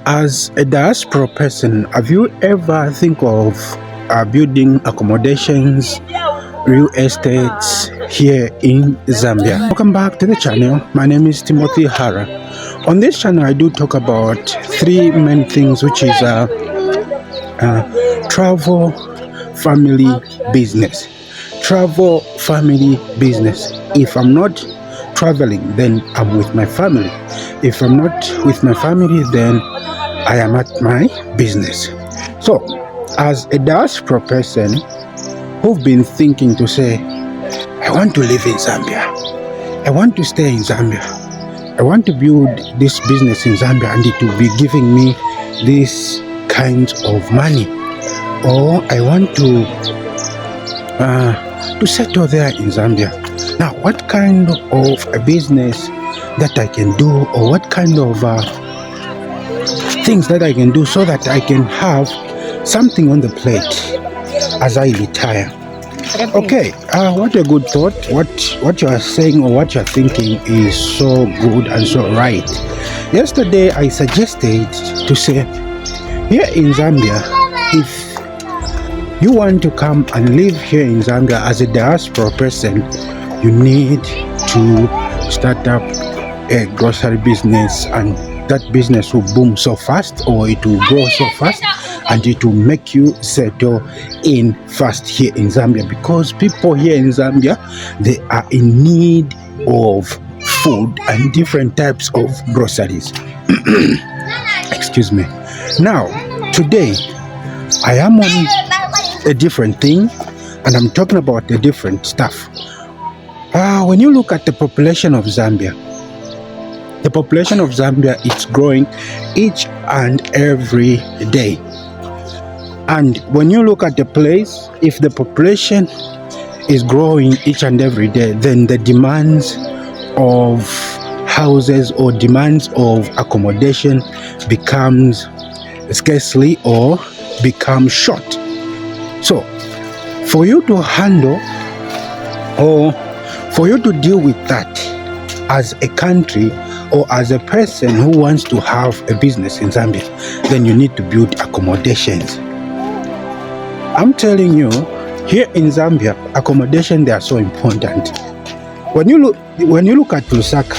As a diaspora person, have you ever think of building accommodations, real estates here in Zambia? Welcome back to the channel. My name is Timothy Hara. On this channel, I do talk about three main things, which is travel, family, business. Travel, family, business. If I'm not traveling, then I'm with my family. If I'm not with my family, then I am at my business. So, as a diaspora person who've been thinking to say, I want to live in Zambia, I want to stay in Zambia, I want to build this business in Zambia and it will be giving me this kind of money, or I want to settle there in Zambia. Now, what kind of a business that I can do, or what kind of things that I can do so that I can have something on the plate as I retire? Okay, what a good thought. What you are saying or what you are thinking is so good and so right. Yesterday I suggested to say, here in Zambia, if you want to come and live here in Zambia as a diaspora person, you need to start up a grocery business, and that business will boom so fast, or it will grow so fast, and it will make you settle in fast here in Zambia, because people here in Zambia, they are in need of food and different types of groceries. Excuse me. Now, today, I am on a different thing, and I'm talking about a different stuff. When you look at the population of Zambia, the population of Zambia is growing each and every day. And when you look at the place, if the population is growing each and every day, then the demands of houses or demands of accommodation becomes scarcely or becomes short. So, for you to handle or for you to deal with that as a country, or as a person who wants to have a business in Zambia, then you need to build accommodations. I'm telling you, here in Zambia, accommodation, they are so important. When you look at Lusaka,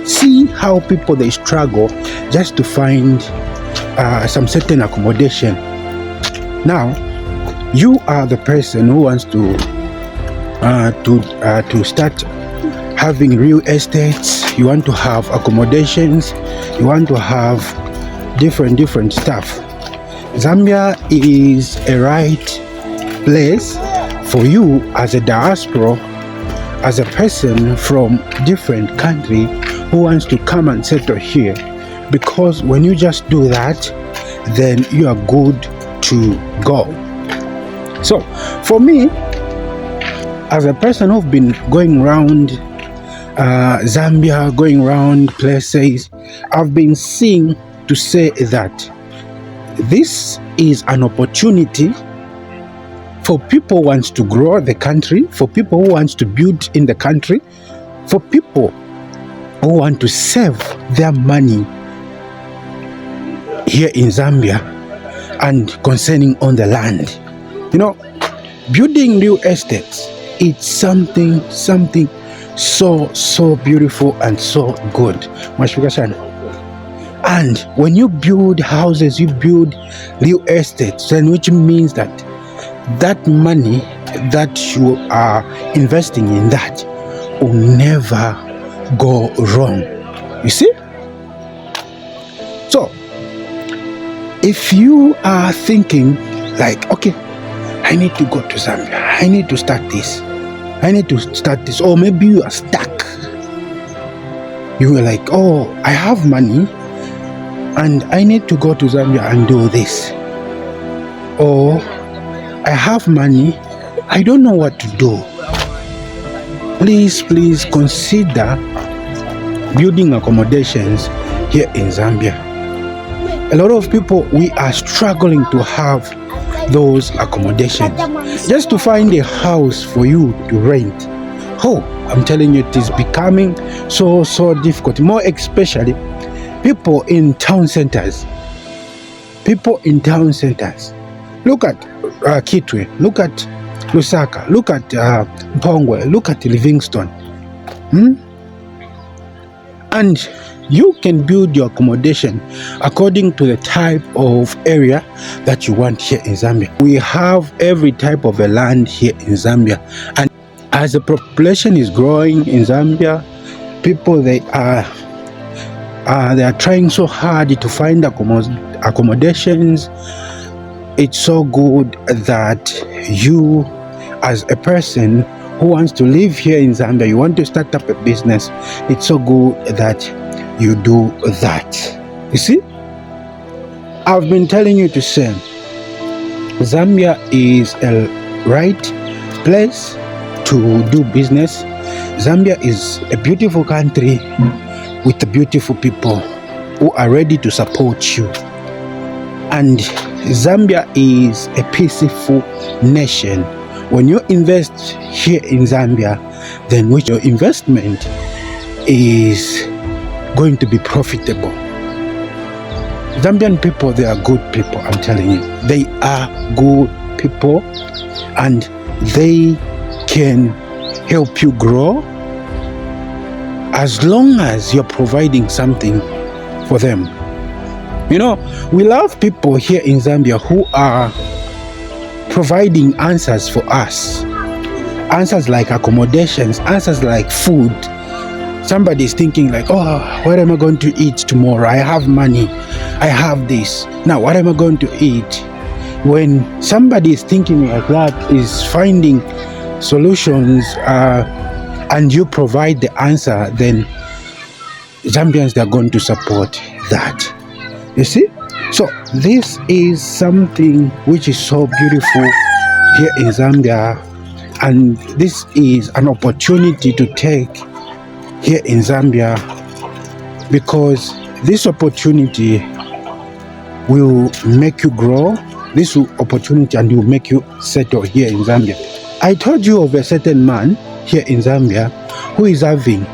see how people they struggle just to find some certain accommodation. Now, you are the person who wants to start having real estates. You want to have accommodations, you want to have different stuff. Zambia is a right place for you as a diaspora, as a person from different country who wants to come and settle here, because when you just do that, then you are good to go. So for me, as a person who've been going around Zambia, going around places, I've been seeing to say that this is an opportunity for people who wants to grow the country, for people who wants to build in the country, for people who want to save their money here in Zambia and concerning on the land. You know, building real estates, it's something so beautiful and so good. And when you build houses, you build real estates, then which means that that money that you are investing in that will never go wrong. You see? So if you are thinking like, okay, I need to go to Zambia, I need to start this, or maybe you are stuck. You are like, oh, I have money and I need to go to Zambia and do this, or I have money, I don't know what to do. Please consider building accommodations here in Zambia. A lot of people, we are struggling to have those accommodations just to find a house for you to rent. Oh, I'm telling you, it is becoming so difficult, more especially people in town centers. People in town centers. Look at Kitwe, look at Lusaka, look at Mpongwe, look at Livingston. And you can build your accommodation according to the type of area that you want here in Zambia. We have every type of a land here in Zambia, and as the population is growing in Zambia, people they are trying so hard to find accommodations. It's so good that you, as a person who wants to live here in Zambia, you want to start up a business, it's so good that you do that. You see, I've been telling you to say Zambia is a right place to do business. Zambia is a beautiful country with beautiful people who are ready to support you. And Zambia is a peaceful nation. When you invest here in Zambia, then which your investment is going to be profitable. Zambian people, they are good people, I'm telling you. They are good people, and they can help you grow as long as you're providing something for them. You know, we love people here in Zambia who are providing answers for us. Answers like accommodations, answers like food. Somebody is thinking like, oh, what am I going to eat tomorrow? I have money, I have this. Now, what am I going to eat? When somebody is thinking like that, is finding solutions, and you provide the answer, then Zambians, they're going to support that. You see? So this is something which is so beautiful here in Zambia, and this is an opportunity to take here in Zambia, because this opportunity will make you grow, this opportunity, and will make you settle here in Zambia. I told you of a certain man here in Zambia who is having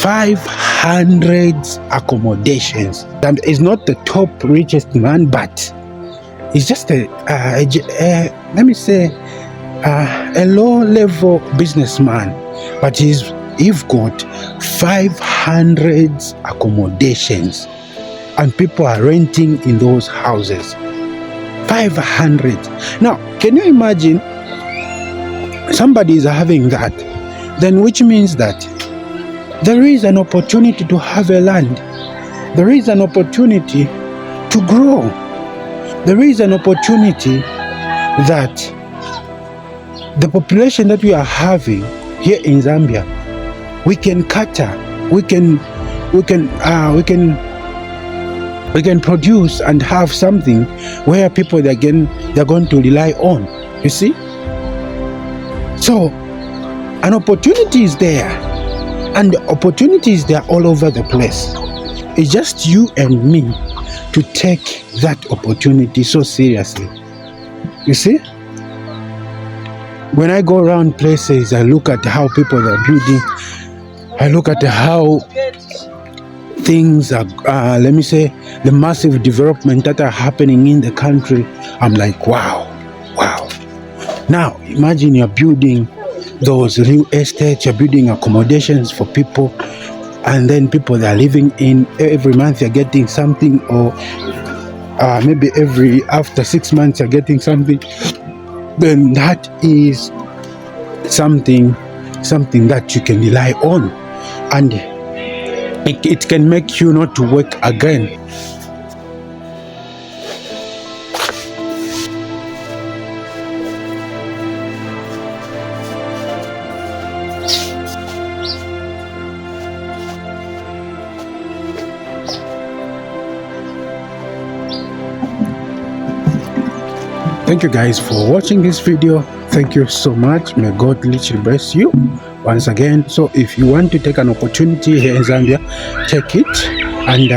500 accommodations. And is not the top richest man, but he's just a low-level businessman. But he's got 500 accommodations, and people are renting in those houses. 500. Now, can you imagine? Somebody is having that, then which means that there is an opportunity to have a land. There is an opportunity to grow. There is an opportunity that the population that we are having here in Zambia, we can cater, we can produce and have something where people they're going to rely on. You see? So an opportunity is there, and the opportunity is there all over the place. It's just you and me to take that opportunity so seriously. You see? When I go around places, I look at how people are building. I look at how things are, let me say, the massive development that are happening in the country. I'm like, wow. Now, imagine you're building those real estates, you're building accommodations for people, and then people that are living in, every month you're getting something, or maybe after 6 months you're getting something. Then that is something that you can rely on, and it can make you not to work again. Thank you guys for watching this video. Thank you so much. May God literally bless you once again. So if you want to take an opportunity here in Zambia, take it, and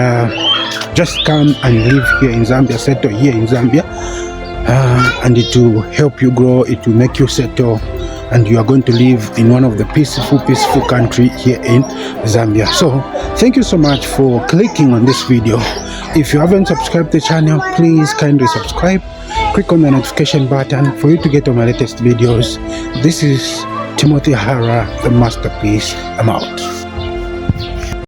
just come and live here in Zambia, settle here in Zambia, and it will help you grow, it will make you settle, and you are going to live in one of the peaceful country here in Zambia. So thank you so much for clicking on this video. If you haven't subscribed to the channel, please kindly subscribe. Click on the notification button for you to get all my latest videos. This is Timothy Hara, the masterpiece. I'm out.